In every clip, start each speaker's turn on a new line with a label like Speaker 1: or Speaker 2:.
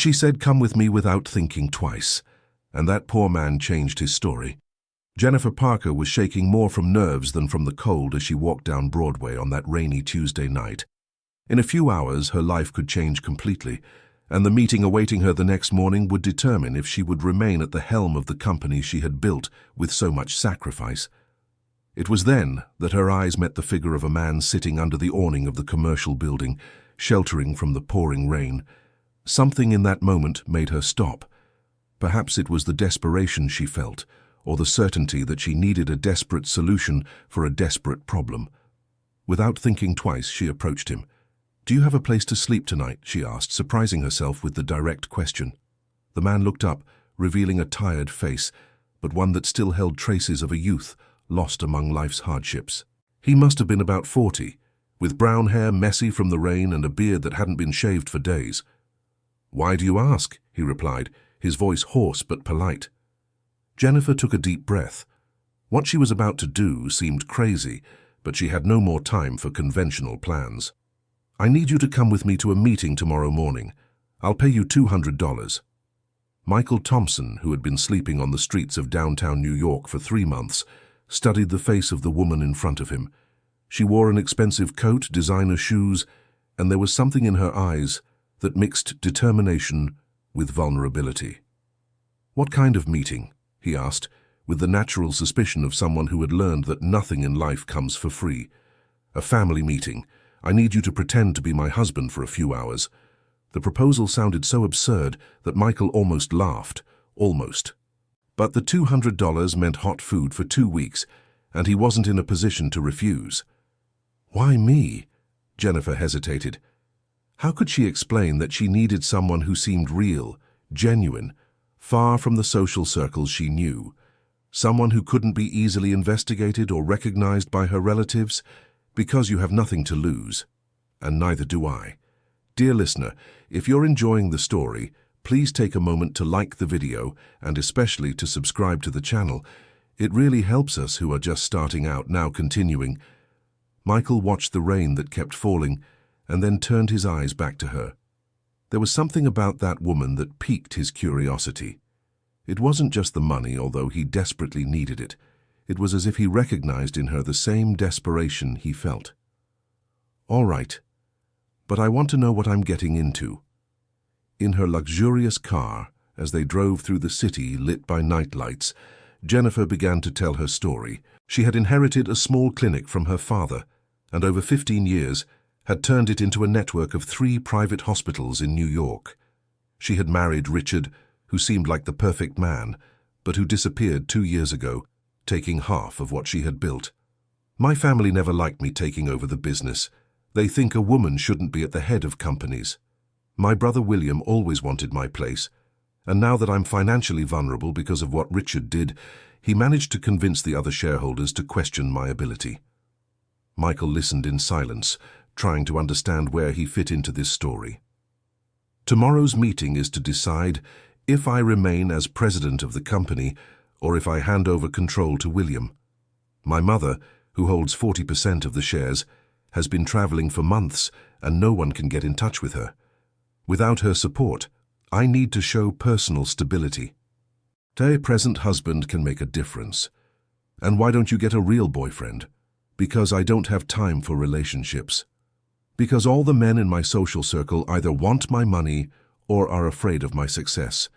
Speaker 1: She said, "Come with me," without thinking twice, and that poor man changed his story. Jennifer Parker was shaking more from nerves than from the cold as she walked down Broadway on that rainy Tuesday night. In a few hours, her life could change completely, and the meeting awaiting her the next morning would determine if she would remain at the helm of the company she had built with so much sacrifice. It was then that her eyes met the figure of a man sitting under the awning of the commercial building, sheltering from the pouring rain. Something in that moment made her stop. Perhaps it was the desperation she felt, or the certainty that she needed a desperate solution for a desperate problem. Without thinking twice, she approached him. "Do you have a place to sleep tonight?" she asked, surprising herself with the direct question. The man looked up, revealing a tired face, but one that still held traces of a youth lost among life's hardships. He must have been about 40, with brown hair messy from the rain and a beard that hadn't been shaved for days. "Why do you ask?" he replied, his voice hoarse but polite. Jennifer took a deep breath. What she was about to do seemed crazy, but she had no more time for conventional plans. "I need you to come with me to a meeting tomorrow morning. I'll pay you $200. Michael Thompson, who had been sleeping on the streets of downtown New York for 3 months, studied the face of the woman in front of him. She wore an expensive coat, designer shoes, and there was something in her eyes that mixed determination with vulnerability. "What kind of meeting?" he asked, with the natural suspicion of someone who had learned that nothing in life comes for free. "A family meeting. I need you to pretend to be my husband for a few hours." The proposal sounded so absurd that Michael almost laughed. Almost. But the $200 meant hot food for 2 weeks, and he wasn't in a position to refuse. "Why me?" Jennifer hesitated. How could she explain that she needed someone who seemed real, genuine, far from the social circles she knew? Someone who couldn't be easily investigated or recognized by her relatives? Because you have nothing to lose. And neither do I. Dear listener, if you're enjoying the story, please take a moment to like the video and especially to subscribe to the channel. It really helps us who are just starting out. Now continuing. Michael watched the rain that kept falling and then turned his eyes back to her. There was something about that woman that piqued his curiosity. It wasn't just the money, although he desperately needed it. It was as if he recognized in her the same desperation he felt. "All right, but I want to know what I'm getting into." In her luxurious car, as they drove through the city lit by nightlights, Jennifer began to tell her story. She had inherited a small clinic from her father, and over 15 years had turned it into a network of 3 private hospitals in New York. She had married Richard, who seemed like the perfect man, but who disappeared 2 years ago, taking half of what she had built. "My family never liked me taking over the business. They think a woman shouldn't be at the head of companies. My brother William always wanted my place, and now that I'm financially vulnerable because of what Richard did, he managed to convince the other shareholders to question my ability." Michael listened in silence, trying to understand where he fit into this story. "Tomorrow's meeting is to decide if I remain as president of the company or if I hand over control to William. My mother, who holds 40% of the shares, has been traveling for months and no one can get in touch with her. Without her support, I need to show personal stability. A present husband can make a difference. And why don't you get a real boyfriend? Because I don't have time for relationships. Because all the men in my social circle either want my money or are afraid of my success.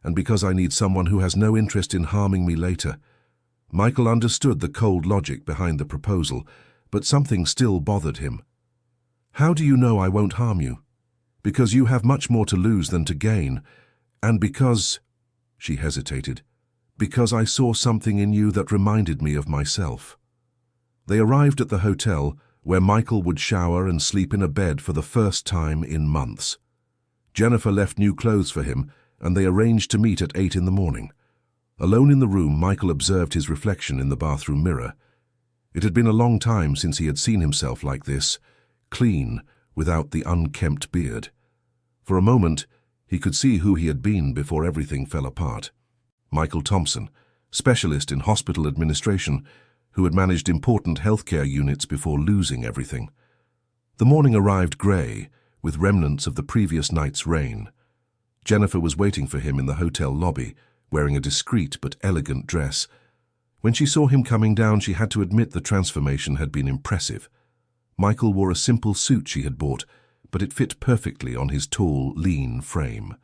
Speaker 1: And because I need someone who has no interest in harming me later." Michael understood the cold logic behind the proposal, but something still bothered him. "How do you know I won't harm you?" "Because you have much more to lose than to gain, and because—" she hesitated, "because I saw something in you that reminded me of myself." They arrived at the hotel, where Michael would shower and sleep in a bed for the first time in months. Jennifer left new clothes for him, and they arranged to meet at 8 in the morning. Alone in the room, Michael observed his reflection in the bathroom mirror. It had been a long time since he had seen himself like this, clean, without the unkempt beard. For a moment, he could see who he had been before everything fell apart. Michael Thompson, specialist in hospital administration, who had managed important healthcare units before losing everything. The morning arrived grey, with remnants of the previous night's rain. Jennifer was waiting for him in the hotel lobby, wearing a discreet but elegant dress. When she saw him coming down, she had to admit the transformation had been impressive. Michael wore a simple suit she had bought, but it fit perfectly on his tall, lean frame.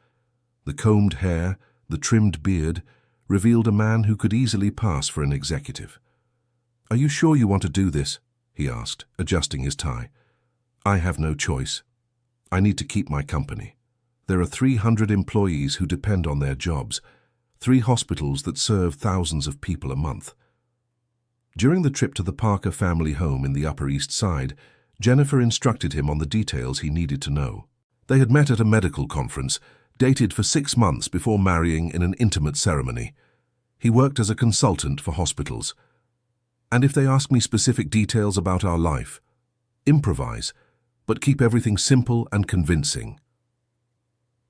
Speaker 1: The combed hair, the trimmed beard, revealed a man who could easily pass for an executive. "Are you sure you want to do this?" he asked, adjusting his tie. "I have no choice. I need to keep my company. There are 300 employees who depend on their jobs, 3 hospitals that serve thousands of people a month." During the trip to the Parker family home in the Upper East Side, Jennifer instructed him on the details he needed to know. They had met at a medical conference, dated for 6 months before marrying in an intimate ceremony. He worked as a consultant for hospitals. "And if they ask me specific details about our life, improvise, but keep everything simple and convincing."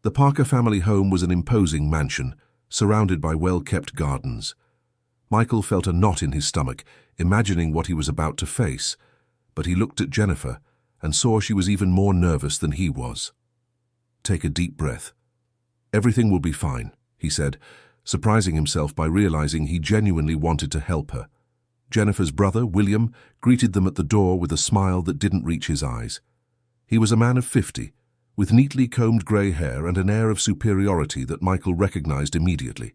Speaker 1: The Parker family home was an imposing mansion, surrounded by well-kept gardens. Michael felt a knot in his stomach, imagining what he was about to face, but he looked at Jennifer and saw she was even more nervous than he was. "Take a deep breath. Everything will be fine," he said, surprising himself by realizing he genuinely wanted to help her. Jennifer's brother, William, greeted them at the door with a smile that didn't reach his eyes. He was a man of 50, with neatly combed grey hair and an air of superiority that Michael recognized immediately.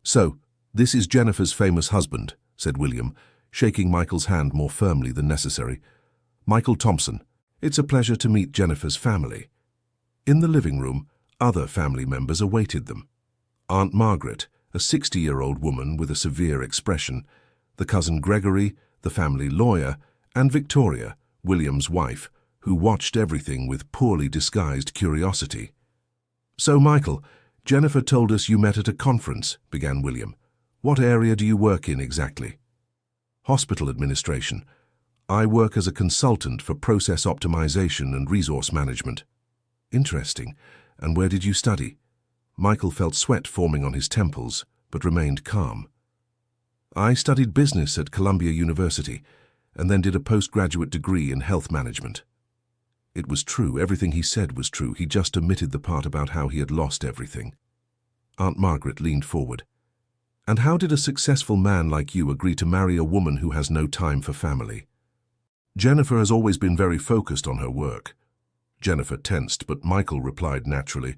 Speaker 1: "So, this is Jennifer's famous husband," said William, shaking Michael's hand more firmly than necessary. "Michael Thompson. It's a pleasure to meet Jennifer's family." In the living room, other family members awaited them. Aunt Margaret, a 60-year-old woman with a severe expression, the cousin Gregory, the family lawyer, and Victoria, William's wife, who watched everything with poorly disguised curiosity. "So, Michael, Jennifer told us you met at a conference," began William. "What area do you work in exactly?" "Hospital administration. I work as a consultant for process optimization and resource management." "Interesting. And where did you study?" Michael felt sweat forming on his temples, but remained calm. "I studied business at Columbia University, and then did a postgraduate degree in health management." It was true, everything he said was true, he just omitted the part about how he had lost everything. Aunt Margaret leaned forward. "And how did a successful man like you agree to marry a woman who has no time for family?" "Jennifer has always been very focused on her work." Jennifer tensed, but Michael replied naturally,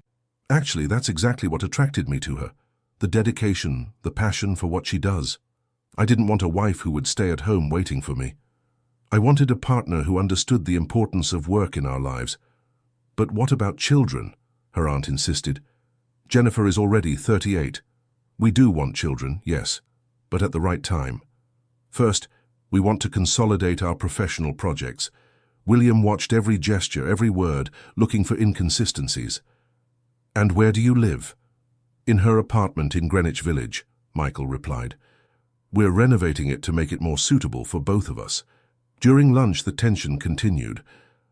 Speaker 1: "Actually, that's exactly what attracted me to her. The dedication, the passion for what she does. I didn't want a wife who would stay at home waiting for me. I wanted a partner who understood the importance of work in our lives." "But what about children?" her aunt insisted. "Jennifer is already 38. We do want children, yes, but at the right time. First, we want to consolidate our professional projects." William watched every gesture, every word, looking for inconsistencies. "And where do you live?" "In her apartment in Greenwich Village," Michael replied. "We're renovating it to make it more suitable for both of us." During lunch, the tension continued.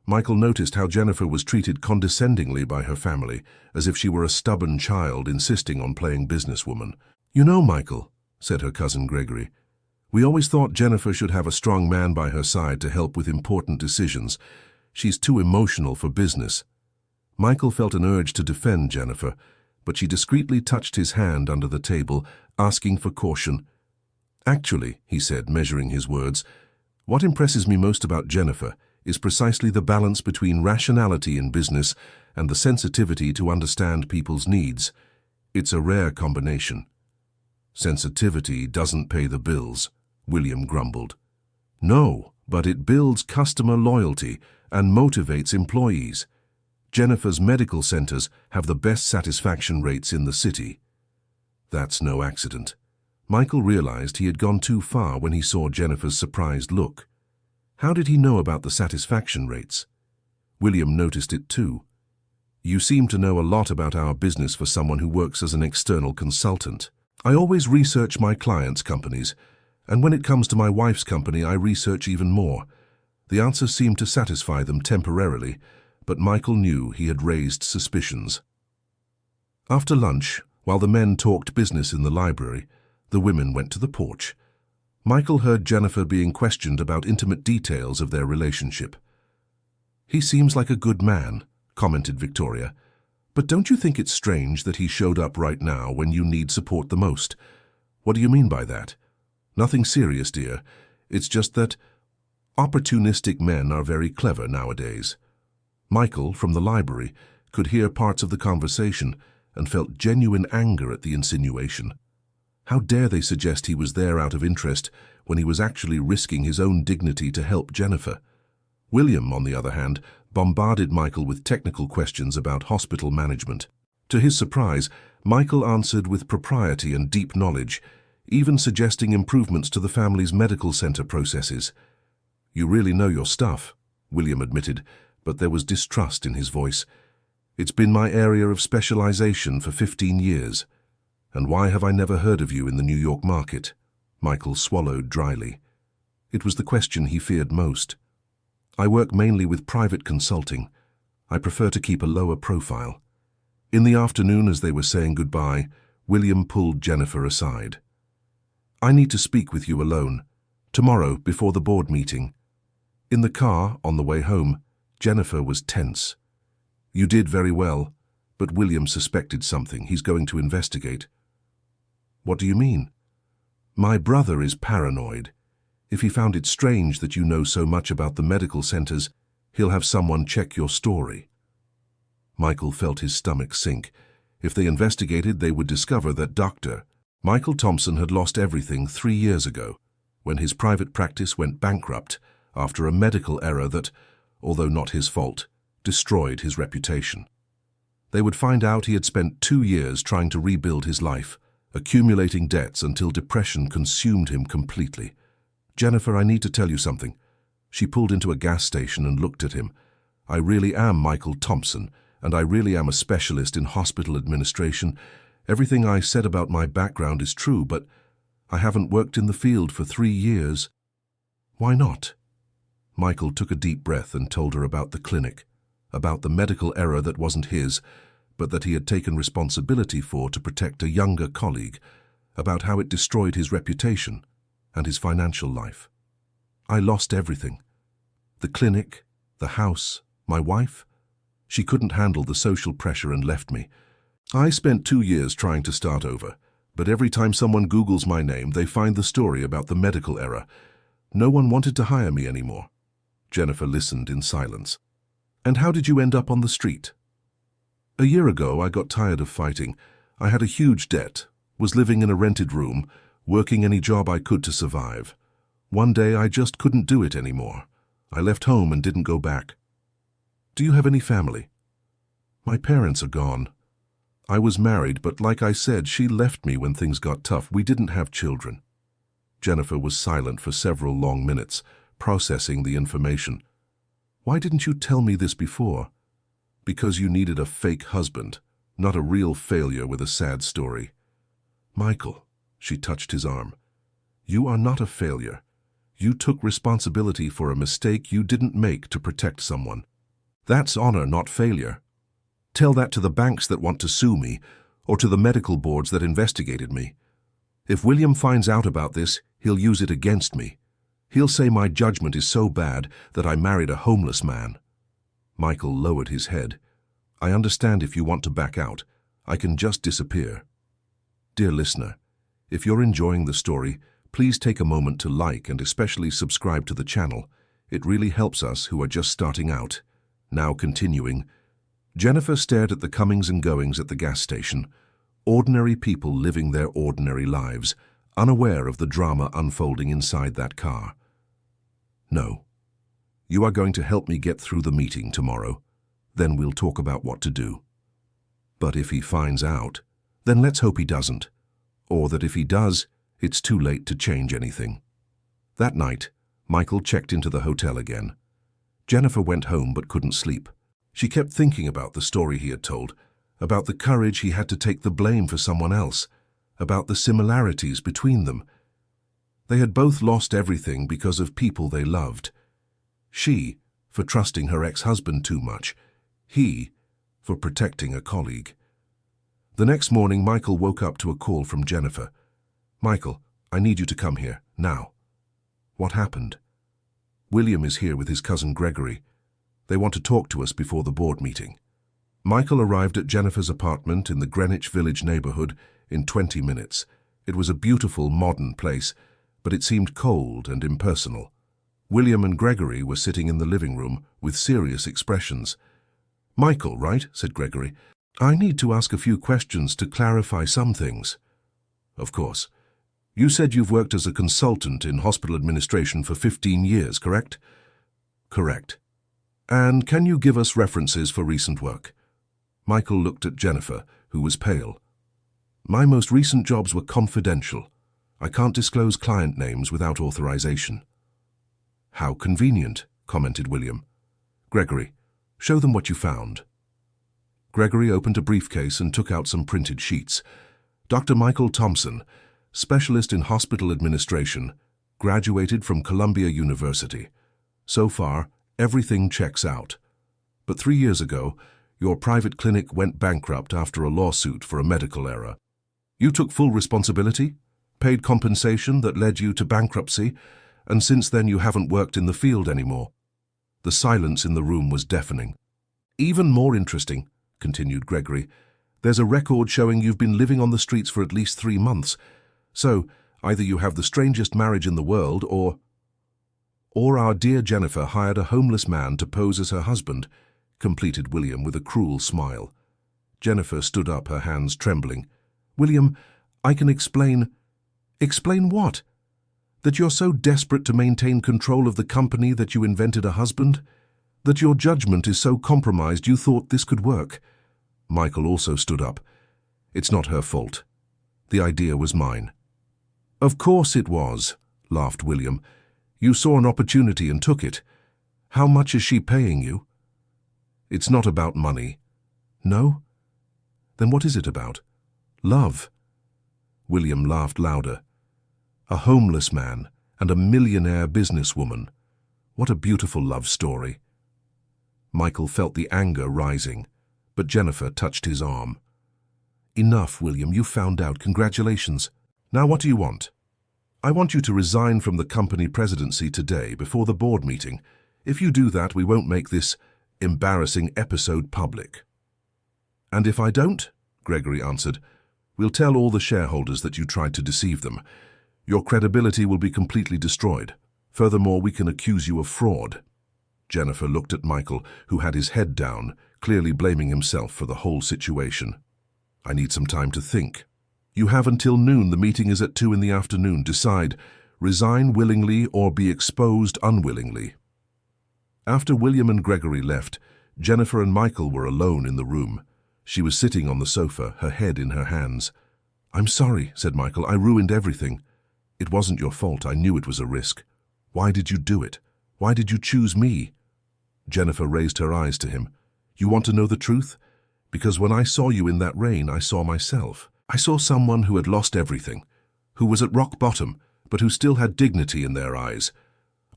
Speaker 1: Michael noticed how Jennifer was treated condescendingly by her family, as if she were a stubborn child insisting on playing businesswoman. "You know, Michael," said her cousin Gregory, "we always thought Jennifer should have a strong man by her side to help with important decisions. She's too emotional for business." Michael felt an urge to defend Jennifer, but she discreetly touched his hand under the table, asking for caution. "Actually," he said, measuring his words, "what impresses me most about Jennifer is precisely the balance between rationality in business and the sensitivity to understand people's needs. It's a rare combination." "Sensitivity doesn't pay the bills," William grumbled. "No, but it builds customer loyalty and motivates employees. Jennifer's medical centers have the best satisfaction rates in the city." That's no accident. Michael realized he had gone too far when he saw Jennifer's surprised look. How did he know about the satisfaction rates? William noticed it too. "You seem to know a lot about our business for someone who works as an external consultant." "I always research my clients' companies, and when it comes to my wife's company, I research even more." The answer seemed to satisfy them temporarily, but Michael knew he had raised suspicions. After lunch, while the men talked business in the library, the women went to the porch. Michael heard Jennifer being questioned about intimate details of their relationship. "He seems like a good man," commented Victoria. But don't you think it's strange that he showed up right now when you need support the most? What do you mean by that? Nothing serious, dear. It's just that opportunistic men are very clever nowadays. Michael, from the library, could hear parts of the conversation and felt genuine anger at the insinuation. How dare they suggest he was there out of interest when he was actually risking his own dignity to help Jennifer? William, on the other hand, bombarded Michael with technical questions about hospital management. To his surprise, Michael answered with propriety and deep knowledge, even suggesting improvements to the family's medical center processes. "You really know your stuff," William admitted, but there was distrust in his voice. "It's been my area of specialization for 15 years. And why have I never heard of you in the New York market?" Michael swallowed dryly. It was the question he feared most. "I work mainly with private consulting. I prefer to keep a lower profile." In the afternoon, as they were saying goodbye, William pulled Jennifer aside. "I need to speak with you alone, tomorrow before the board meeting." In the car, on the way home, Jennifer was tense. "You did very well, but William suspected something. He's going to investigate." "What do you mean?" "My brother is paranoid. If he found it strange that you know so much about the medical centers, he'll have someone check your story." Michael felt his stomach sink. If they investigated, they would discover that Dr. Michael Thompson had lost everything 3 years ago, when his private practice went bankrupt after a medical error that, although not his fault, destroyed his reputation. They would find out he had spent 2 years trying to rebuild his life, accumulating debts until depression consumed him completely. "Jennifer, I need to tell you something." She pulled into a gas station and looked at him. "I really am Michael Thompson, and I really am a specialist in hospital administration. Everything I said about my background is true, but I haven't worked in the field for 3 years." "Why not?" Michael took a deep breath and told her about the clinic, about the medical error that wasn't his, but that he had taken responsibility for to protect a younger colleague, about how it destroyed his reputation and his financial life. "I lost everything. The clinic, the house, my wife. She couldn't handle the social pressure and left me. I spent 2 years trying to start over, but every time someone Googles my name, they find the story about the medical error. No one wanted to hire me anymore." Jennifer listened in silence. "And how did you end up on the street?" "A year ago, I got tired of fighting. I had a huge debt, was living in a rented room, working any job I could to survive. One day, I just couldn't do it anymore. I left home and didn't go back." "Do you have any family?" "My parents are gone. I was married, but like I said, she left me when things got tough. We didn't have children." Jennifer was silent for several long minutes, processing the information. "Why didn't you tell me this before?" "Because you needed a fake husband, not a real failure with a sad story." "Michael," she touched his arm, "you are not a failure. You took responsibility for a mistake you didn't make to protect someone. That's honor, not failure. Tell that to the banks that want to sue me, or to the medical boards that investigated me. If William finds out about this, he'll use it against me. He'll say my judgment is so bad that I married a homeless man." Michael lowered his head. "I understand if you want to back out. I can just disappear." Dear listener, if you're enjoying the story, please take a moment to like and especially subscribe to the channel. It really helps us who are just starting out. Now continuing. Jennifer stared at the comings and goings at the gas station. Ordinary people living their ordinary lives, unaware of the drama unfolding inside that car. "No. You are going to help me get through the meeting tomorrow. Then we'll talk about what to do. But if he finds out, then let's hope he doesn't. Or that if he does, it's too late to change anything." That night, Michael checked into the hotel again. Jennifer went home but couldn't sleep. She kept thinking about the story he had told, about the courage he had to take the blame for someone else, about the similarities between them. They had both lost everything because of people they loved. She, for trusting her ex-husband too much. He, for protecting a colleague. The next morning, Michael woke up to a call from Jennifer. "Michael, I need you to come here, now." "What happened?" "William is here with his cousin Gregory. They want to talk to us before the board meeting." Michael arrived at Jennifer's apartment in the Greenwich Village neighborhood in 20 minutes. It was a beautiful, modern place, but it seemed cold and impersonal. William and Gregory were sitting in the living room with serious expressions. "Michael, right?" said Gregory. "I need to ask a few questions to clarify some things." "Of course. You said you've worked as a consultant in hospital administration for 15 years, correct?" "Correct." "And can you give us references for recent work?" Michael looked at Jennifer, who was pale. "My most recent jobs were confidential. I can't disclose client names without authorization." "How convenient," commented William. "Gregory, show them what you found." Gregory opened a briefcase and took out some printed sheets. Dr. Michael Thompson, specialist in hospital administration, graduated from Columbia University. So far, everything checks out. But 3 years ago, your private clinic went bankrupt after a lawsuit for a medical error. You took full responsibility, paid compensation that led you to bankruptcy, and since then you haven't worked in the field anymore. The silence in the room was deafening. "Even more interesting," continued Gregory, "there's a record showing you've been living on the streets for at least 3 months. So, either you have the strangest marriage in the world, or our dear Jennifer hired a homeless man to pose as her husband," completed William with a cruel smile. Jennifer stood up, her hands trembling. "William, I can explain." "Explain what? That you're so desperate to maintain control of the company that you invented a husband? That your judgment is so compromised you thought this could work?" Michael also stood up. "It's not her fault. The idea was mine." "Of course it was," laughed William. "You saw an opportunity and took it. How much is she paying you?" "It's not about money." "No? Then what is it about?" "Love." William laughed louder. "A homeless man and a millionaire businesswoman. What a beautiful love story." Michael felt the anger rising, but Jennifer touched his arm. "Enough, William. You found out. Congratulations. Now what do you want?" "I want you to resign from the company presidency today before the board meeting. If you do that, we won't make this embarrassing episode public." "And if I don't?" Gregory answered. "We'll tell all the shareholders that you tried to deceive them. Your credibility will be completely destroyed. Furthermore, we can accuse you of fraud." Jennifer looked at Michael, who had his head down, clearly blaming himself for the whole situation. "I need some time to think." "You have until noon. The meeting is at 2 in the afternoon. Decide. Resign willingly or be exposed unwillingly." After William and Gregory left, Jennifer and Michael were alone in the room. She was sitting on the sofa, her head in her hands. "I'm sorry," said Michael. "I ruined everything. It wasn't your fault. I knew it was a risk. Why did you do it? Why did you choose me?" Jennifer raised her eyes to him. "You want to know the truth? Because when I saw you in that rain, I saw myself. I saw someone who had lost everything, who was at rock bottom, but who still had dignity in their eyes.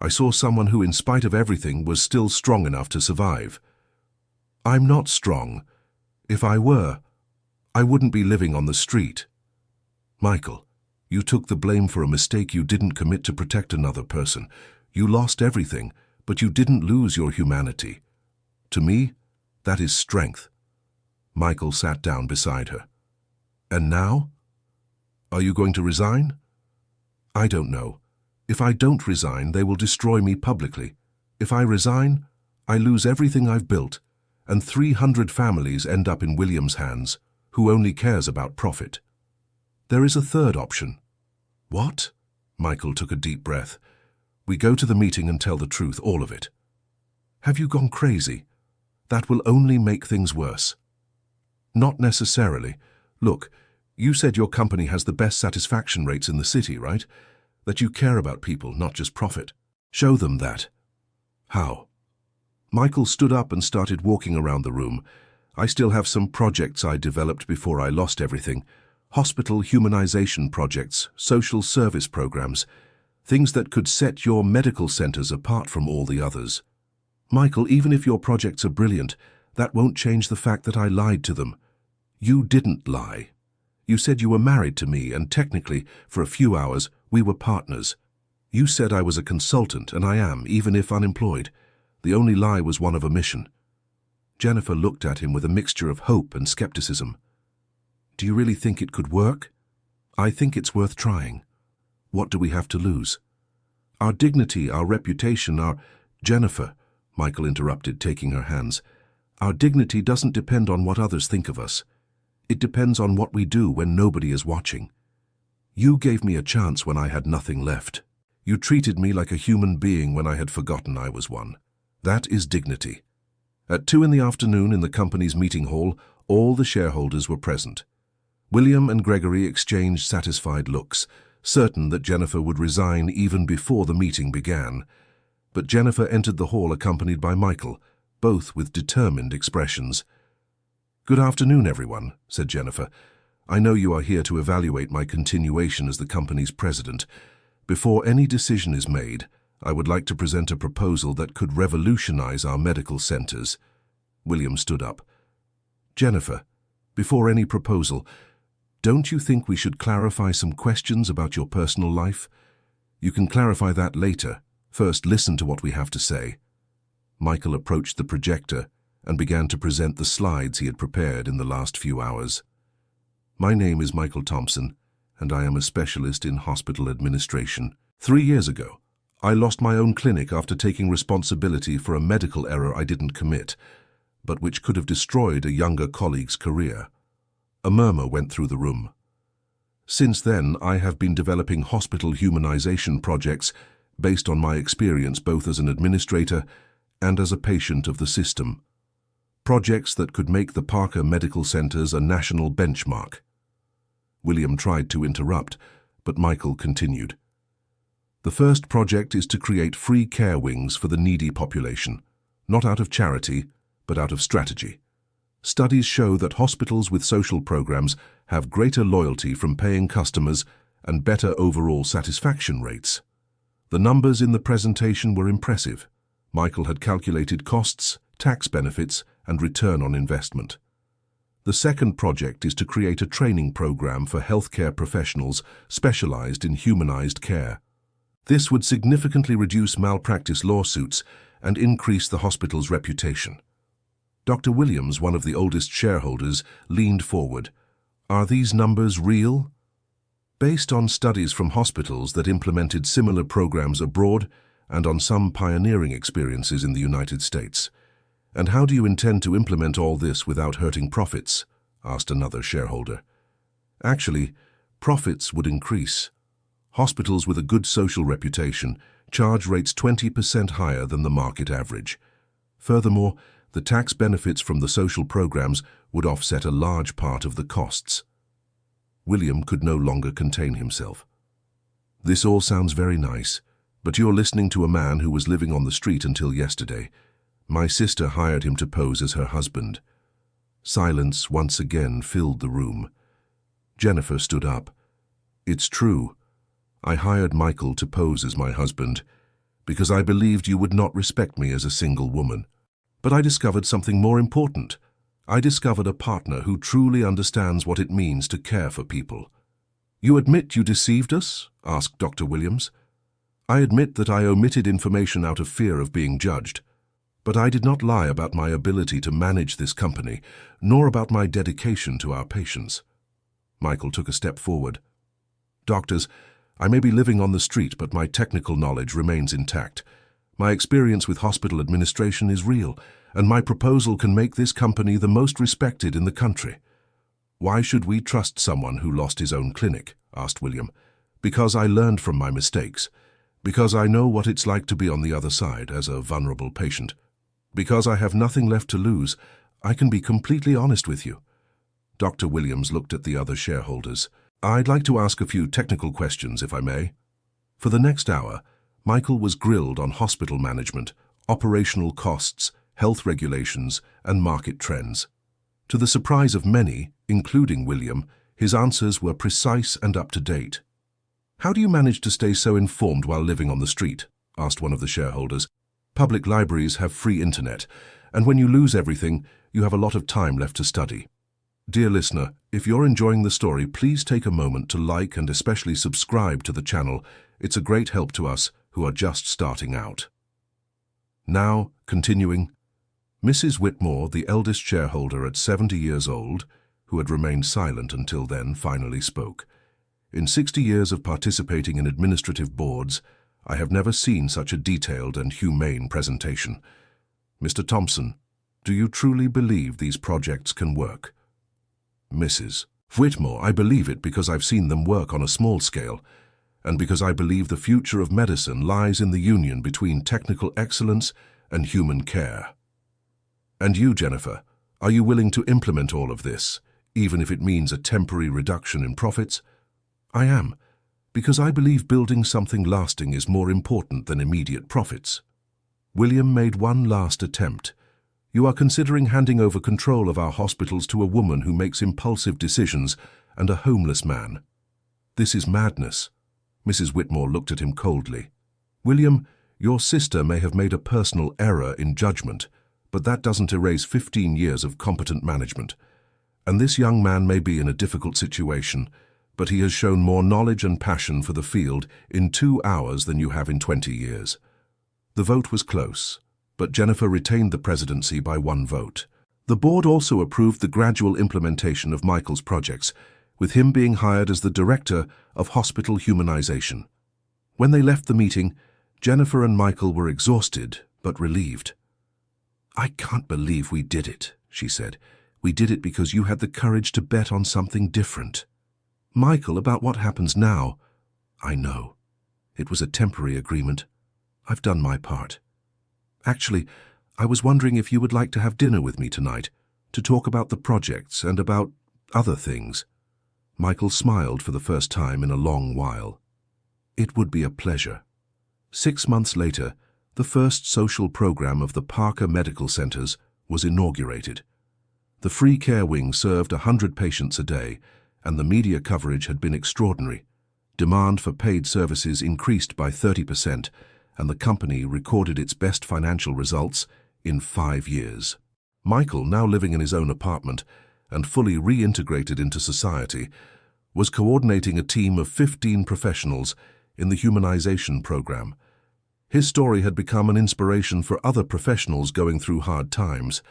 Speaker 1: I saw someone who, in spite of everything, was still strong enough to survive. I'm not strong. If I were, I wouldn't be living on the street." "Michael, you took the blame for a mistake you didn't commit to protect another person. You lost everything, but you didn't lose your humanity. To me, that is strength." Michael sat down beside her. "And now? Are you going to resign?" "I don't know. If I don't resign, they will destroy me publicly. If I resign, I lose everything I've built, and 300 families end up in William's hands, who only cares about profit. There is a third option." "What?" Michael took a deep breath. "We go to the meeting and tell the truth, all of it." "Have you gone crazy? That will only make things worse." "Not necessarily. Look, you said your company has the best satisfaction rates in the city, right? That you care about people, not just profit. Show them that." "How?" Michael stood up and started walking around the room. "I still have some projects I developed before I lost everything. Hospital humanization projects, social service programs, things that could set your medical centers apart from all the others. Michael, even if your projects are brilliant, that won't change the fact that I lied to them. You didn't lie. You said you were married to me, and technically, for a few hours, we were partners. You said I was a consultant, and I am, even if unemployed. The only lie was one of omission. Jennifer looked at him with a mixture of hope and skepticism. Do you really think it could work? I think it's worth trying. What do we have to lose? Our dignity, our reputation, our... Jennifer, Michael interrupted, taking her hands. Our dignity doesn't depend on what others think of us. It depends on what we do when nobody is watching. You gave me a chance when I had nothing left. You treated me like a human being when I had forgotten I was one. That is dignity. At 2 p.m. in the company's meeting hall, all the shareholders were present. William and Gregory exchanged satisfied looks, certain that Jennifer would resign even before the meeting began. But Jennifer entered the hall accompanied by Michael, both with determined expressions. "Good afternoon, everyone," said Jennifer. "I know you are here to evaluate my continuation as the company's president. Before any decision is made, I would like to present a proposal that could revolutionize our medical centers." William stood up. "Jennifer, before any proposal, don't you think we should clarify some questions about your personal life? You can clarify that later. First, listen to what we have to say." Michael approached the projector and began to present the slides he had prepared in the last few hours. "My name is Michael Thompson, and I am a specialist in hospital administration. 3 years ago, I lost my own clinic after taking responsibility for a medical error I didn't commit, but which could have destroyed a younger colleague's career." A murmur went through the room. "Since then, I have been developing hospital humanization projects based on my experience both as an administrator and as a patient of the system. Projects that could make the Parker Medical Centers a national benchmark." William tried to interrupt, but Michael continued. "The first project is to create free care wings for the needy population, not out of charity, but out of strategy. Studies show that hospitals with social programs have greater loyalty from paying customers and better overall satisfaction rates." The numbers in the presentation were impressive. Michael had calculated costs, tax benefits, and return on investment. "The second project is to create a training program for healthcare professionals specialized in humanized care. This would significantly reduce malpractice lawsuits and increase the hospital's reputation." Dr. Williams, one of the oldest shareholders, leaned forward. "Are these numbers real?" "Based on studies from hospitals that implemented similar programs abroad and on some pioneering experiences in the United States." "And how do you intend to implement all this without hurting profits?" asked another shareholder. "Actually, profits would increase. Hospitals with a good social reputation charge rates 20% higher than the market average. Furthermore, the tax benefits from the social programs would offset a large part of the costs." William could no longer contain himself. "This all sounds very nice, but you're listening to a man who was living on the street until yesterday. My sister hired him to pose as her husband." Silence once again filled the room. Jennifer stood up. "It's true. I hired Michael to pose as my husband because I believed you would not respect me as a single woman. But I discovered something more important. I discovered a partner who truly understands what it means to care for people." "You admit you deceived us?" asked Dr. Williams. "I admit that I omitted information out of fear of being judged. But I did not lie about my ability to manage this company, nor about my dedication to our patients." Michael took a step forward. "Doctors, I may be living on the street, but my technical knowledge remains intact. My experience with hospital administration is real, and my proposal can make this company the most respected in the country." "Why should we trust someone who lost his own clinic?" asked William. "Because I learned from my mistakes. Because I know what it's like to be on the other side as a vulnerable patient. Because I have nothing left to lose, I can be completely honest with you." Dr. Williams looked at the other shareholders. "I'd like to ask a few technical questions, if I may." For the next hour, Michael was grilled on hospital management, operational costs, health regulations, and market trends. To the surprise of many, including William, his answers were precise and up-to-date. "How do you manage to stay so informed while living on the street?" asked one of the shareholders. "Public libraries have free internet, and when you lose everything, you have a lot of time left to study." Dear listener, if you're enjoying the story, please take a moment to like and especially subscribe to the channel. It's a great help to us who are just starting out. Now, continuing. Mrs. Whitmore, the eldest shareholder at 70 years old, who had remained silent until then, finally spoke. In 60 years of participating in administrative boards, I have never seen such a detailed and humane presentation. Mr. Thompson, do you truly believe these projects can work? Mrs. Whitmore, I believe it because I've seen them work on a small scale, and because I believe the future of medicine lies in the union between technical excellence and human care. And you, Jennifer, are you willing to implement all of this, even if it means a temporary reduction in profits? I am, because I believe building something lasting is more important than immediate profits. William made one last attempt. You are considering handing over control of our hospitals to a woman who makes impulsive decisions and a homeless man. This is madness. Mrs. Whitmore looked at him coldly. William, your sister may have made a personal error in judgment, but that doesn't erase 15 years of competent management. And this young man may be in a difficult situation, but he has shown more knowledge and passion for the field in 2 hours than you have in 20 years. The vote was close, but Jennifer retained the presidency by 1 vote. The board also approved the gradual implementation of Michael's projects, with him being hired as the director of hospital humanization. When they left the meeting, Jennifer and Michael were exhausted but relieved. I can't believe we did it, she said. We did it because you had the courage to bet on something different. Michael, about what happens now? I know. It was a temporary agreement. I've done my part. Actually, I was wondering if you would like to have dinner with me tonight, to talk about the projects and about other things. Michael smiled for the first time in a long while. It would be a pleasure. 6 months later, the first social program of the Parker Medical Centers was inaugurated. The free care wing served 100 patients a day, and the media coverage had been extraordinary. Demand for paid services increased by 30%, and the company recorded its best financial results in 5 years. Michael, now living in his own apartment and fully reintegrated into society, was coordinating a team of 15 professionals in the humanization program. His story had become an inspiration for other professionals going through hard times.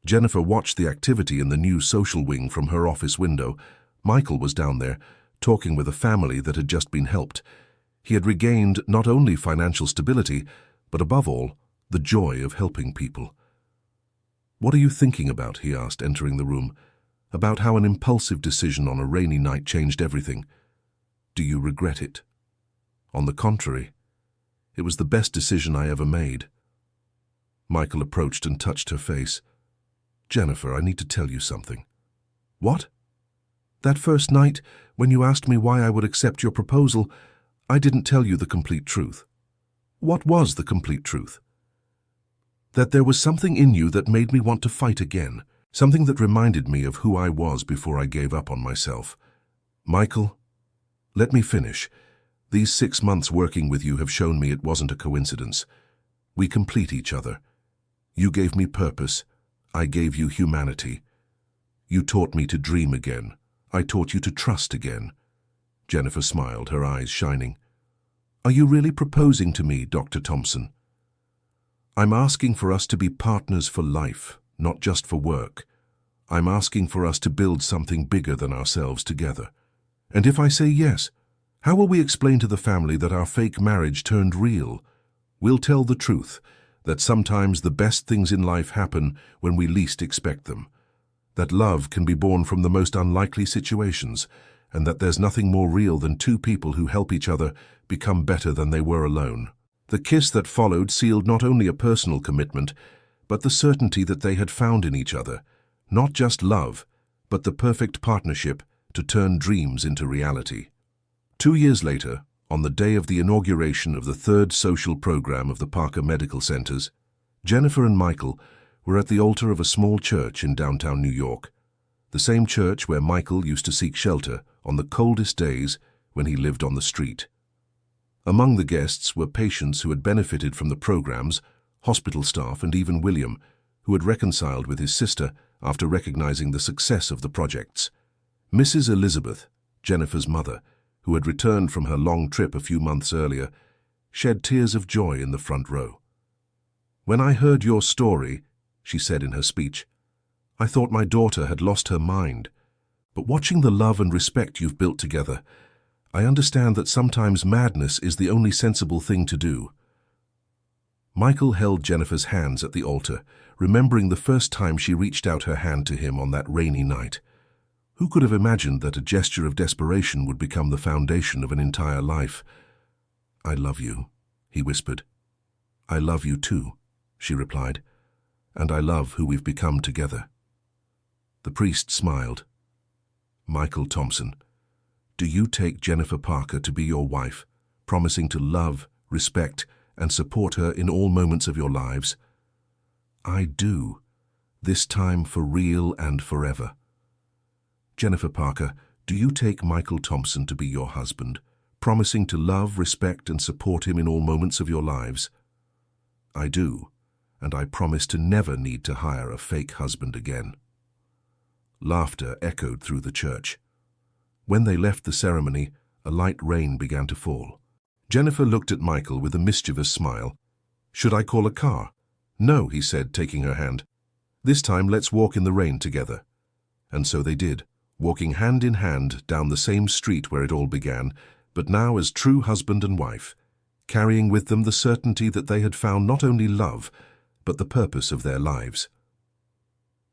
Speaker 1: Jennifer watched the activity in the new social wing from her office window. Michael was down there, talking with a family that had just been helped. He had regained not only financial stability, but above all, the joy of helping people. What are you thinking about? He asked, entering the room. About how an impulsive decision on a rainy night changed everything. Do you regret it? On the contrary, it was the best decision I ever made. Michael approached and touched her face. Jennifer, I need to tell you something. What? That first night, when you asked me why I would accept your proposal, I didn't tell you the complete truth. What was the complete truth? That there was something in you that made me want to fight again, something that reminded me of who I was before I gave up on myself. Michael, let me finish. These 6 months working with you have shown me it wasn't a coincidence. We complete each other. You gave me purpose. I gave you humanity. You taught me to dream again. I taught you to trust again. Jennifer smiled, her eyes shining. Are you really proposing to me, Dr. Thompson? I'm asking for us to be partners for life, not just for work. I'm asking for us to build something bigger than ourselves together. And if I say yes, how will we explain to the family that our fake marriage turned real? We'll tell the truth, that sometimes the best things in life happen when we least expect them, that love can be born from the most unlikely situations, and that there's nothing more real than 2 people who help each other become better than they were alone. The kiss that followed sealed not only a personal commitment, but the certainty that they had found in each other, not just love, but the perfect partnership to turn dreams into reality. 2 years later, on the day of the inauguration of the 3rd social program of the Parker Medical Centers, Jennifer and Michael were at the altar of a small church in downtown New York, the same church where Michael used to seek shelter on the coldest days when he lived on the street. Among the guests were patients who had benefited from the programs, hospital staff, and even William, who had reconciled with his sister after recognizing the success of the projects. Mrs. Elizabeth, Jennifer's mother, who had returned from her long trip a few months earlier, shed tears of joy in the front row. When I heard your story, she said in her speech. "I thought my daughter had lost her mind. But watching the love and respect you've built together, I understand that sometimes madness is the only sensible thing to do." Michael held Jennifer's hands at the altar, remembering the first time she reached out her hand to him on that rainy night. Who could have imagined that a gesture of desperation would become the foundation of an entire life? "I love you," he whispered. "I love you too," she replied, "and I love who we've become together." The priest smiled. "Michael Thompson, do you take Jennifer Parker to be your wife, promising to love, respect, and support her in all moments of your lives?" "I do, this time for real and forever." "Jennifer Parker, do you take Michael Thompson to be your husband, promising to love, respect, and support him in all moments of your lives?" "I do, and I promise to never need to hire a fake husband again." Laughter echoed through the church. When they left the ceremony, a light rain began to fall. Jennifer looked at Michael with a mischievous smile. "Should I call a car?" "No," he said, taking her hand. "This time let's walk in the rain together." And so they did, walking hand in hand down the same street where it all began, but now as true husband and wife, carrying with them the certainty that they had found not only love, but the purpose of their lives.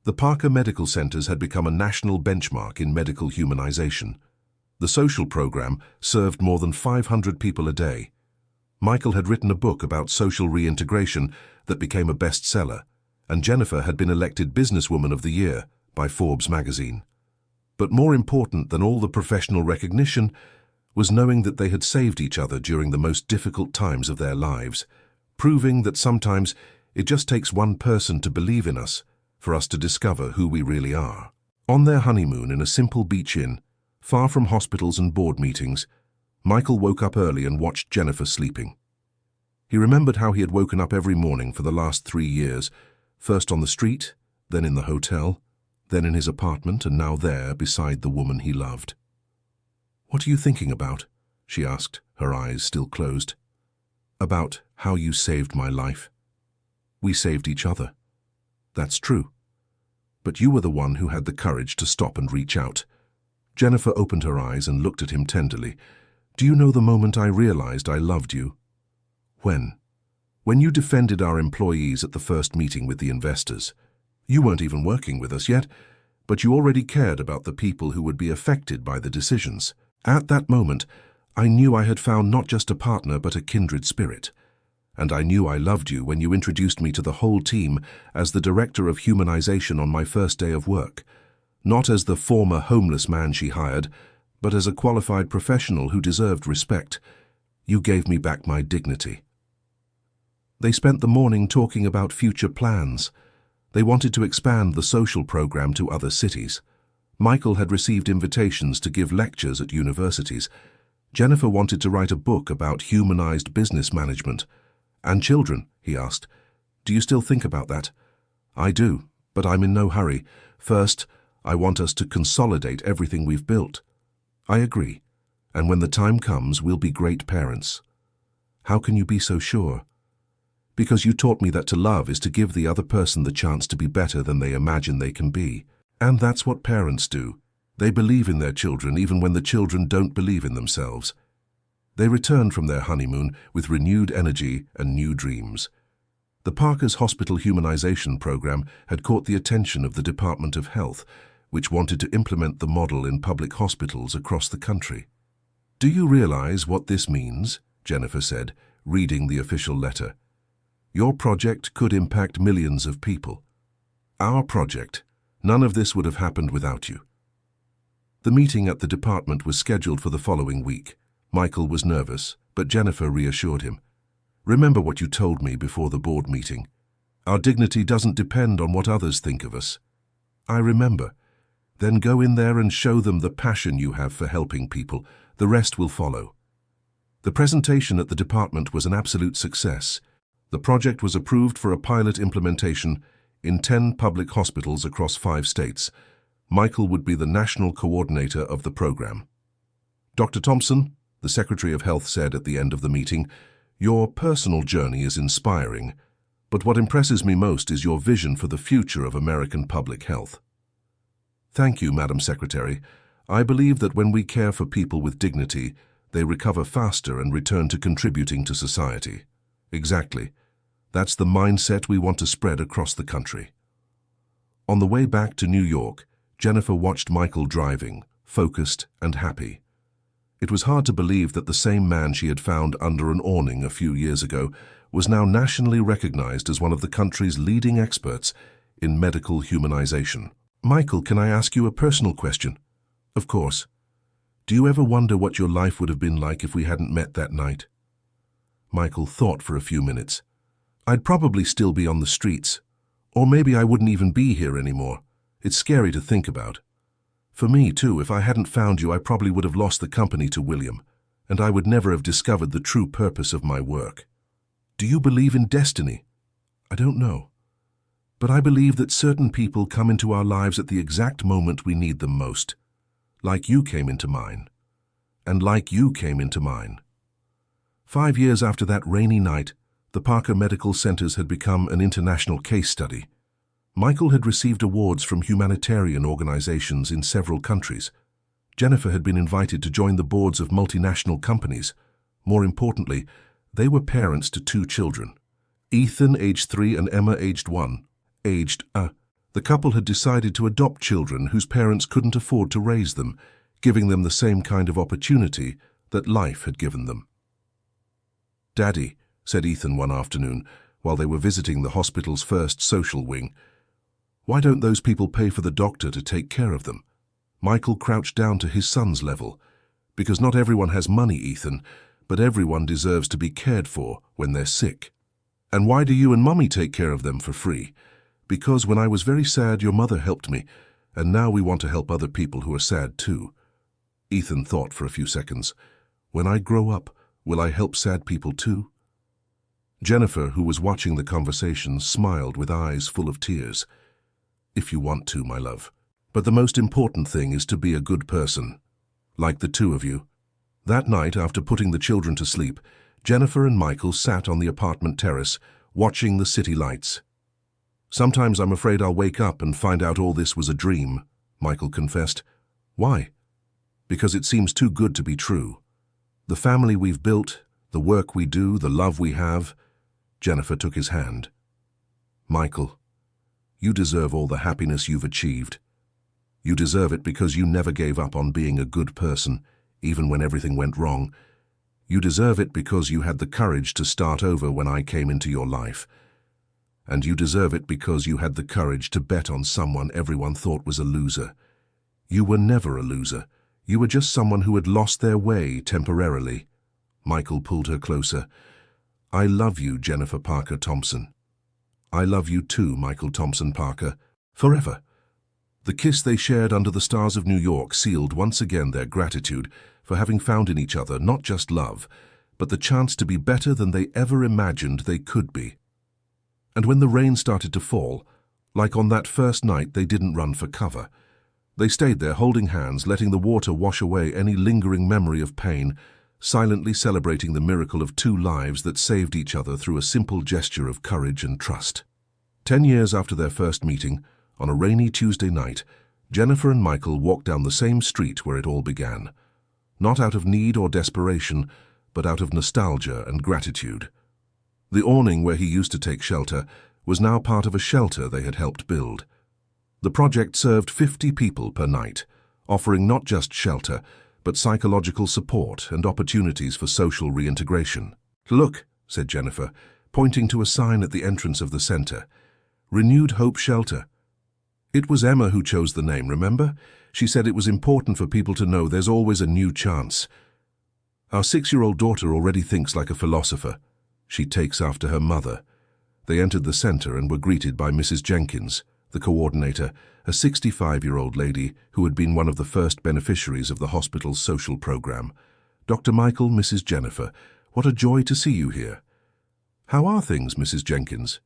Speaker 1: The Parker Medical Centers had become a national benchmark in medical humanization. The social program served more than 500 people a day. Michael had written a book about social reintegration that became a bestseller, and Jennifer had been elected Businesswoman of the Year by Forbes magazine. But more important than all the professional recognition was knowing that they had saved each other during the most difficult times of their lives, proving that sometimes it just takes one person to believe in us for us to discover who we really are. On their honeymoon in a simple beach inn, far from hospitals and board meetings, Michael woke up early and watched Jennifer sleeping. He remembered how he had woken up every morning for the last 3 years, first on the street, then in the hotel, then in his apartment, and now there beside the woman he loved. "What are you thinking about?" she asked, her eyes still closed. "About how you saved my life. We saved each other. That's true. But you were the one who had the courage to stop and reach out." Jennifer opened her eyes and looked at him tenderly. "Do you know the moment I realized I loved you?" "When?" "When you defended our employees at the first meeting with the investors. You weren't even working with us yet, but you already cared about the people who would be affected by the decisions. At that moment, I knew I had found not just a partner but a kindred spirit. And I knew I loved you when you introduced me to the whole team as the director of humanization on my first day of work, not as the former homeless man she hired, but as a qualified professional who deserved respect. You gave me back my dignity." They spent the morning talking about future plans. They wanted to expand the social program to other cities. Michael had received invitations to give lectures at universities. Jennifer wanted to write a book about humanized business management. "And children?" he asked. "Do you still think about that?" "I do, but I'm in no hurry. First, I want us to consolidate everything we've built." "I agree, and when the time comes, we'll be great parents." "How can you be so sure?" "Because you taught me that to love is to give the other person the chance to be better than they imagine they can be. And that's what parents do. They believe in their children even when the children don't believe in themselves." They returned from their honeymoon with renewed energy and new dreams. The Parker's hospital humanization program had caught the attention of the Department of Health, which wanted to implement the model in public hospitals across the country. "Do you realize what this means?" Jennifer said, reading the official letter. "Your project could impact millions of people. Our project. None of this would have happened without you." The meeting at the department was scheduled for the following week. Michael was nervous, but Jennifer reassured him. "Remember what you told me before the board meeting. Our dignity doesn't depend on what others think of us." "I remember. Then go in there and show them the passion you have for helping people. The rest will follow." The presentation at the department was an absolute success. The project was approved for a pilot implementation in 10 public hospitals across 5 states. Michael would be the national coordinator of the program. "Dr. Thompson," the Secretary of Health said at the end of the meeting, "your personal journey is inspiring, But what impresses me most is your vision for the future of American public health. Thank you, Madam Secretary. I believe that when we care for people with dignity, they recover faster and return to contributing to society. Exactly. That's the mindset we want to spread across the country. On the way back to New York, Jennifer watched Michael driving, focused and happy. It was hard to believe that the same man she had found under an awning a few years ago was now nationally recognized as one of the country's leading experts in medical humanization. Michael, can I ask you a personal question? Of course. Do you ever wonder what your life would have been like if we hadn't met that night? Michael thought for a few minutes. I'd probably still be on the streets. Or maybe I wouldn't even be here anymore. It's scary to think about. For me, too, if I hadn't found you, I probably would have lost the company to William, and I would never have discovered the true purpose of my work. Do you believe in destiny? I don't know. But I believe that certain people come into our lives at the exact moment we need them most. Like you came into mine. And like you came into mine. 5 years after that rainy night, the Parker Medical Centers had become an international case study. Michael had received awards from humanitarian organizations in several countries. Jennifer had been invited to join the boards of multinational companies. More importantly, they were parents to 2 children. Ethan, aged 3, and Emma, aged 1. The couple had decided to adopt children whose parents couldn't afford to raise them, giving them the same kind of opportunity that life had given them. "Daddy," said Ethan one afternoon, while they were visiting the hospital's first social wing, "why don't those people pay for the doctor to take care of them?" Michael crouched down to his son's level. "Because not everyone has money, Ethan, but everyone deserves to be cared for when they're sick." "And why do you and Mummy take care of them for free?" "Because when I was very sad, your mother helped me, and now we want to help other people who are sad too." Ethan thought for a few seconds. "When I grow up, will I help sad people too?" Jennifer, who was watching the conversation, smiled with eyes full of tears. "If you want to, my love. But the most important thing is to be a good person, like the 2 of you." That night, after putting the children to sleep, Jennifer and Michael sat on the apartment terrace, watching the city lights. "Sometimes I'm afraid I'll wake up and find out all this was a dream," Michael confessed. "Why?" "Because it seems too good to be true. The family we've built, the work we do, the love we have." Jennifer took his hand. "Michael, you deserve all the happiness you've achieved. You deserve it because you never gave up on being a good person, even when everything went wrong. You deserve it because you had the courage to start over when I came into your life. And you deserve it because you had the courage to bet on someone everyone thought was a loser. You were never a loser. You were just someone who had lost their way temporarily." Michael pulled her closer. "I love you, Jennifer Parker Thompson." "I love you too, Michael Thompson Parker. Forever." The kiss they shared under the stars of New York sealed once again their gratitude for having found in each other not just love, but the chance to be better than they ever imagined they could be. And when the rain started to fall, like on that first night, they didn't run for cover. They stayed there holding hands, letting the water wash away any lingering memory of pain, silently celebrating the miracle of 2 lives that saved each other through a simple gesture of courage and trust. 10 years after their first meeting, on a rainy Tuesday night, Jennifer and Michael walked down the same street where it all began. Not out of need or desperation, but out of nostalgia and gratitude. The awning where he used to take shelter was now part of a shelter they had helped build. The project served 50 people per night, offering not just shelter, but psychological support and opportunities for social reintegration. "Look," said Jennifer, pointing to a sign at the entrance of the center. "Renewed Hope Shelter." It was Emma who chose the name, remember? She said it was important for people to know there's always a new chance. "Our 6-year-old daughter already thinks like a philosopher. She takes after her mother." They entered the center and were greeted by Mrs. Jenkins, the coordinator, a 65-year-old lady who had been one of the first beneficiaries of the hospital's social program. "Dr. Michael, Mrs. Jennifer, what a joy to see you here." "How are things, Mrs. Jenkins?"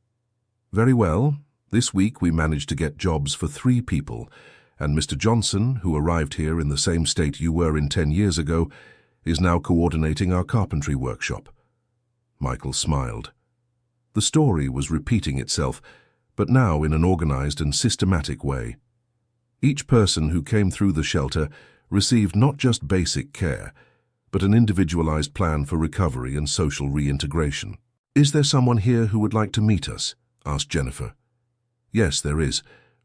Speaker 1: "Very well. This week we managed to get jobs for 3 people, and Mr. Johnson, who arrived here in the same state you were in 10 years ago, is now coordinating our carpentry workshop." Michael smiled. The story was repeating itself, but now in an organized and systematic way. Each person who came through the shelter received not just basic care, but an individualized plan for recovery and social reintegration. "Is there someone here who would like to meet us?" asked Jennifer. "Yes, there is.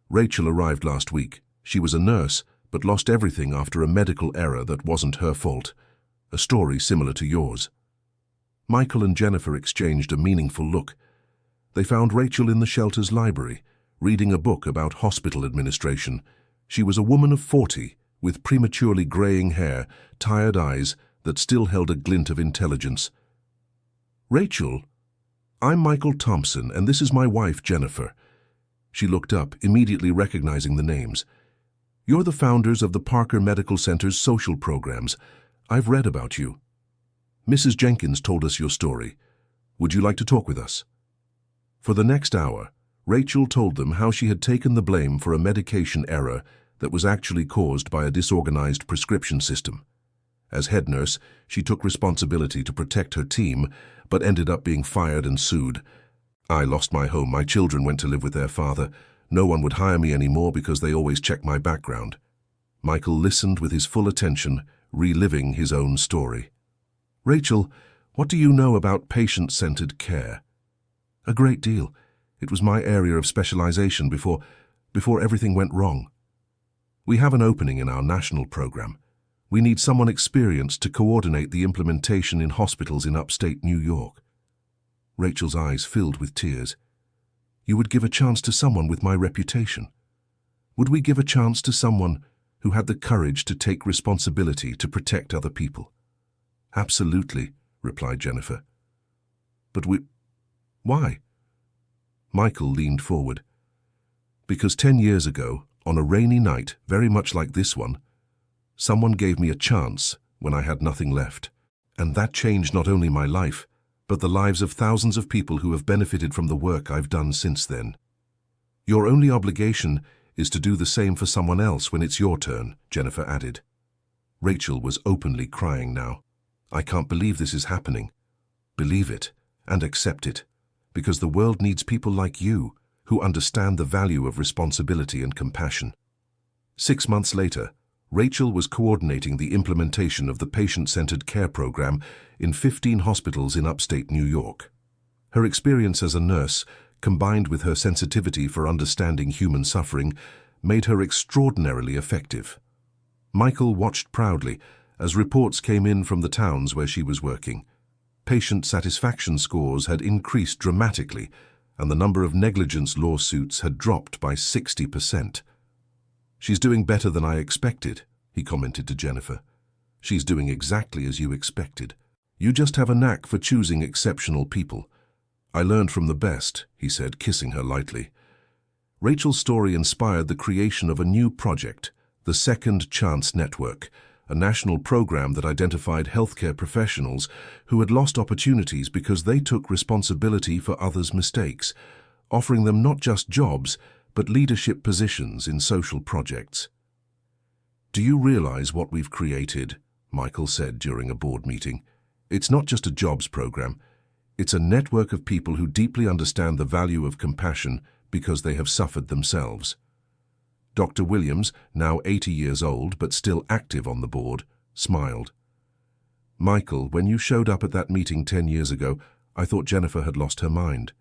Speaker 1: Rachel arrived last week. She was a nurse, but lost everything after a medical error that wasn't her fault. A story similar to yours." Michael and Jennifer exchanged a meaningful look. They found Rachel in the shelter's library, reading a book about hospital administration. She was a woman of 40, with prematurely graying hair, tired eyes that still held a glint of intelligence. "Rachel, I'm Michael Thompson, and this is my wife, Jennifer." She looked up, immediately recognizing the names. "You're the founders of the Parker Medical Center's social programs. I've read about you. Mrs. Jenkins told us your story. Would you like to talk with us?" For the next hour, Rachel told them how she had taken the blame for a medication error that was actually caused by a disorganized prescription system. As head nurse, she took responsibility to protect her team, but ended up being fired and sued. "I lost my home. My children went to live with their father. No one would hire me anymore because they always checked my background." Michael listened with his full attention, reliving his own story. "Rachel, what do you know about patient-centered care?" "A great deal. It was my area of specialization before everything went wrong. We have an opening in our national program. We need someone experienced to coordinate the implementation in hospitals in upstate New York." Rachel's eyes filled with tears. "You would give a chance to someone with my reputation? Would we give a chance to someone who had the courage to take responsibility to protect other people?" "Absolutely," replied Jennifer. "But why?" Michael leaned forward. "Because 10 years ago, on a rainy night, very much like this one, someone gave me a chance when I had nothing left. And that changed not only my life, but the lives of thousands of people who have benefited from the work I've done since then. Your only obligation is to do the same for someone else when it's your turn," Jennifer added. Rachel was openly crying now. "I can't believe this is happening." "Believe it and accept it, because the world needs people like you who understand the value of responsibility and compassion." 6 months later, Rachel was coordinating the implementation of the patient-centered care program in 15 hospitals in upstate New York. Her experience as a nurse, combined with her sensitivity for understanding human suffering, made her extraordinarily effective. Michael watched proudly as reports came in from the towns where she was working. Patient satisfaction scores had increased dramatically, and the number of negligence lawsuits had dropped by 60%. "She's doing better than I expected," he commented to Jennifer. "She's doing exactly as you expected. You just have a knack for choosing exceptional people. I learned from the best," he said, kissing her lightly. Rachel's story inspired the creation of a new project, the Second Chance Network, a national program that identified healthcare professionals who had lost opportunities because they took responsibility for others' mistakes, offering them not just jobs, but leadership positions in social projects. "Do you realize what we've created?" Michael said during a board meeting. "It's not just a jobs program. It's a network of people who deeply understand the value of compassion because they have suffered themselves." Dr. Williams, now 80 years old but still active on the board, smiled. "Michael, when you showed up at that meeting 10 years ago, I thought Jennifer had lost her mind.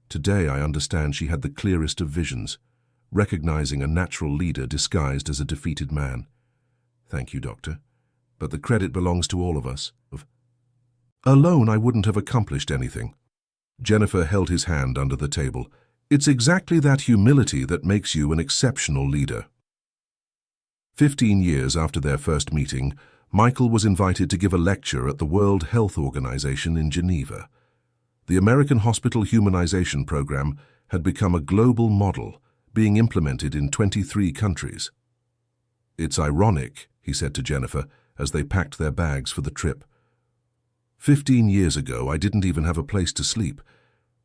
Speaker 1: Today I understand she had the clearest of visions, recognizing a natural leader disguised as a defeated man. Thank you, Doctor, but the credit belongs to all of us. Alone I wouldn't have accomplished anything." Jennifer held his hand under the table. "It's exactly that humility that makes you an exceptional leader." 15 years after their first meeting, Michael was invited to give a lecture at the World Health Organization in Geneva. The American Hospital Humanization Program had become a global model, being implemented in 23 countries. "It's ironic," he said to Jennifer as they packed their bags for the trip. 15 years ago, I didn't even have a place to sleep.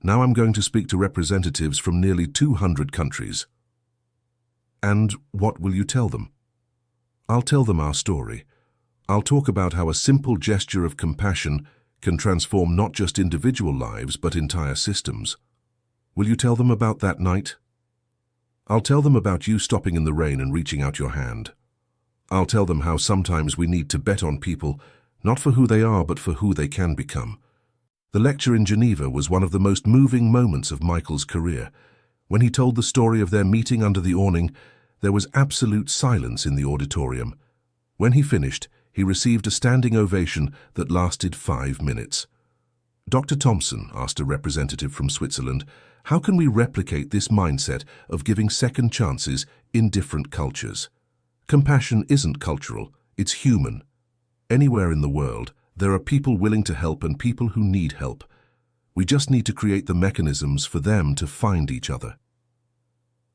Speaker 1: Now I'm going to speak to representatives from nearly 200 countries." "And what will you tell them?" "I'll tell them our story. I'll talk about how a simple gesture of compassion can transform not just individual lives but entire systems. Will you tell them about that night? I'll tell them about you stopping in the rain and reaching out your hand. I'll tell them how sometimes we need to bet on people, not for who they are but for who they can become. The lecture in Geneva was one of the most moving moments of Michael's career. When he told the story of their meeting under the awning, there was absolute silence in the auditorium. When he finished, he received a standing ovation that lasted 5 minutes. Dr. Thompson asked a representative from Switzerland, how can we replicate this mindset of giving second chances in different cultures? Compassion isn't cultural, it's human. Anywhere in the world, there are people willing to help and people who need help. We just need to create the mechanisms for them to find each other.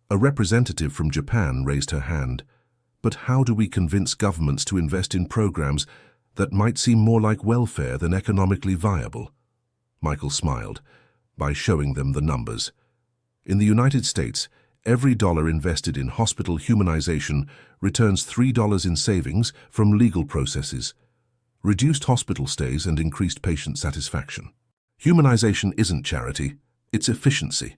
Speaker 1: A representative from Japan raised her hand. But how do we convince governments to invest in programs that might seem more like welfare than economically viable? Michael smiled, by showing them the numbers. In the United States, every dollar invested in hospital humanization returns $3 in savings from legal processes, reduced hospital stays and increased patient satisfaction. Humanization isn't charity, it's efficiency.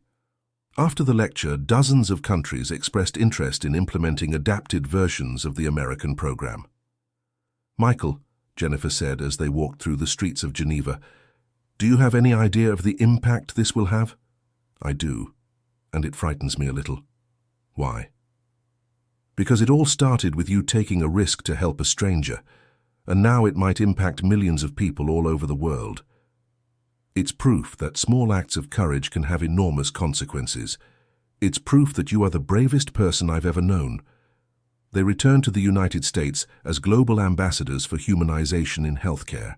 Speaker 1: After the lecture, dozens of countries expressed interest in implementing adapted versions of the American program. Michael, Jennifer said as they walked through the streets of Geneva, do you have any idea of the impact this will have? I do, and it frightens me a little. Why? Because it all started with you taking a risk to help a stranger, and now it might impact millions of people all over the world. It's proof that small acts of courage can have enormous consequences. It's proof that you are the bravest person I've ever known. They returned to the United States as global ambassadors for humanization in healthcare.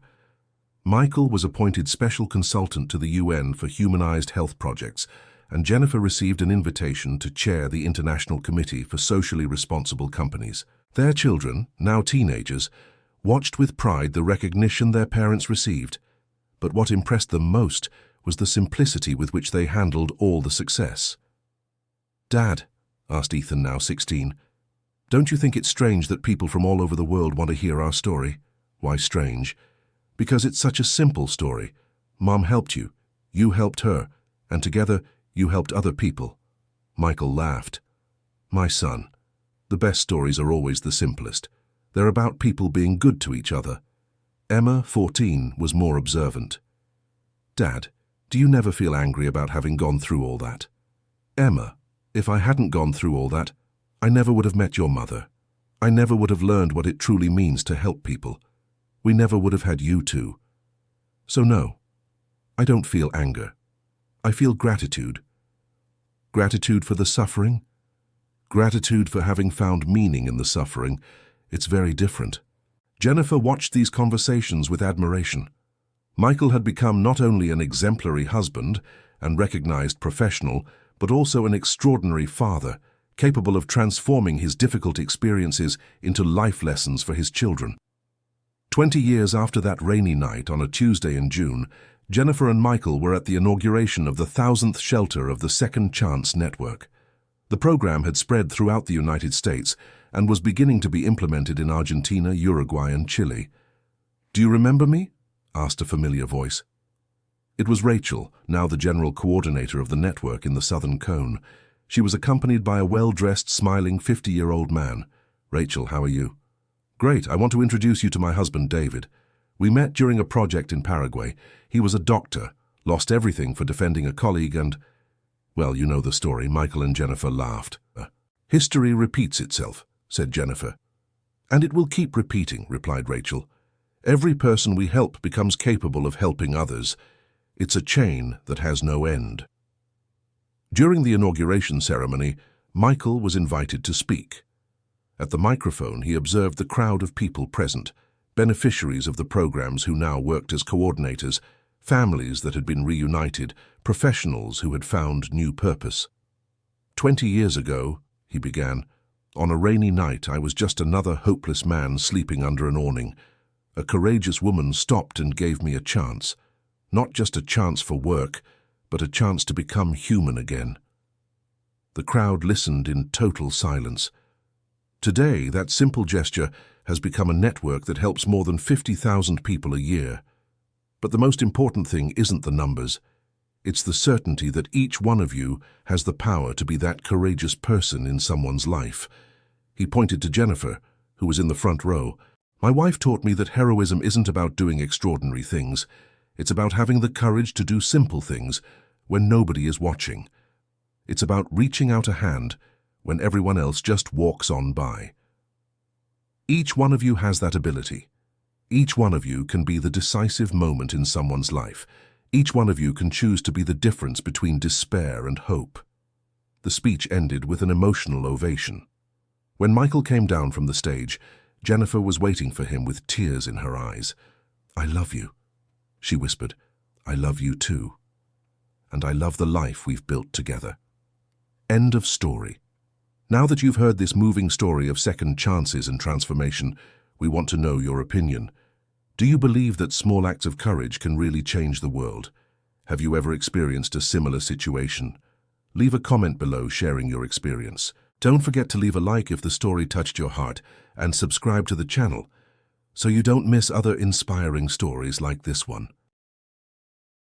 Speaker 1: Michael was appointed special consultant to the UN for humanized health projects, and Jennifer received an invitation to chair the International Committee for Socially Responsible Companies. Their children, now teenagers, watched with pride the recognition their parents received. But what impressed them most was the simplicity with which they handled all the success. Dad, asked Ethan, now 16, don't you think it's strange that people from all over the world want to hear our story? Why strange? Because it's such a simple story. Mom helped you, you helped her, and together you helped other people. Michael laughed. My son, the best stories are always the simplest. They're about people being good to each other. Emma, 14, was more observant. Dad, do you never feel angry about having gone through all that? Emma, if I hadn't gone through all that, I never would have met your mother. I never would have learned what it truly means to help people. We never would have had you two. So no, I don't feel anger. I feel gratitude. Gratitude for the suffering. Gratitude for having found meaning in the suffering. It's very different. Jennifer watched these conversations with admiration. Michael had become not only an exemplary husband and recognized professional, but also an extraordinary father, capable of transforming his difficult experiences into life lessons for his children. 20 years after that rainy night on a Tuesday in June, Jennifer and Michael were at the inauguration of the 1,000th shelter of the Second Chance Network. The program had spread throughout the United States and was beginning to be implemented in Argentina, Uruguay, and Chile. Do you remember me? Asked a familiar voice. It was Rachel, now the general coordinator of the network in the Southern Cone. She was accompanied by a well-dressed, smiling 50-year-old man. Rachel, how are you? Great, I want to introduce you to my husband, David. We met during a project in Paraguay. He was a doctor, lost everything for defending a colleague and... Well, you know the story. Michael and Jennifer laughed. History repeats itself, said Jennifer. And it will keep repeating, replied Rachel. Every person we help becomes capable of helping others. It's a chain that has no end. During the inauguration ceremony, Michael was invited to speak. At the microphone, he observed the crowd of people present, beneficiaries of the programs who now worked as coordinators, families that had been reunited, professionals who had found new purpose. 20 years ago, he began, on a rainy night I was just another hopeless man sleeping under an awning. A courageous woman stopped and gave me a chance. Not just a chance for work, but a chance to become human again. The crowd listened in total silence. Today, that simple gesture has become a network that helps more than 50,000 people a year. But the most important thing isn't the numbers. It's the certainty that each one of you has the power to be that courageous person in someone's life. He pointed to Jennifer, who was in the front row. My wife taught me that heroism isn't about doing extraordinary things. It's about having the courage to do simple things when nobody is watching. It's about reaching out a hand when everyone else just walks on by. Each one of you has that ability. Each one of you can be the decisive moment in someone's life. Each one of you can choose to be the difference between despair and hope. The speech ended with an emotional ovation. When Michael came down from the stage, Jennifer was waiting for him with tears in her eyes. "I love you," she whispered. "I love you too. And I love the life we've built together." End of story. Now that you've heard this moving story of second chances and transformation, we want to know your opinion. Do you believe that small acts of courage can really change the world? Have you ever experienced a similar situation? Leave a comment below sharing your experience. Don't forget to leave a like if the story touched your heart and subscribe to the channel so you don't miss other inspiring stories like this one.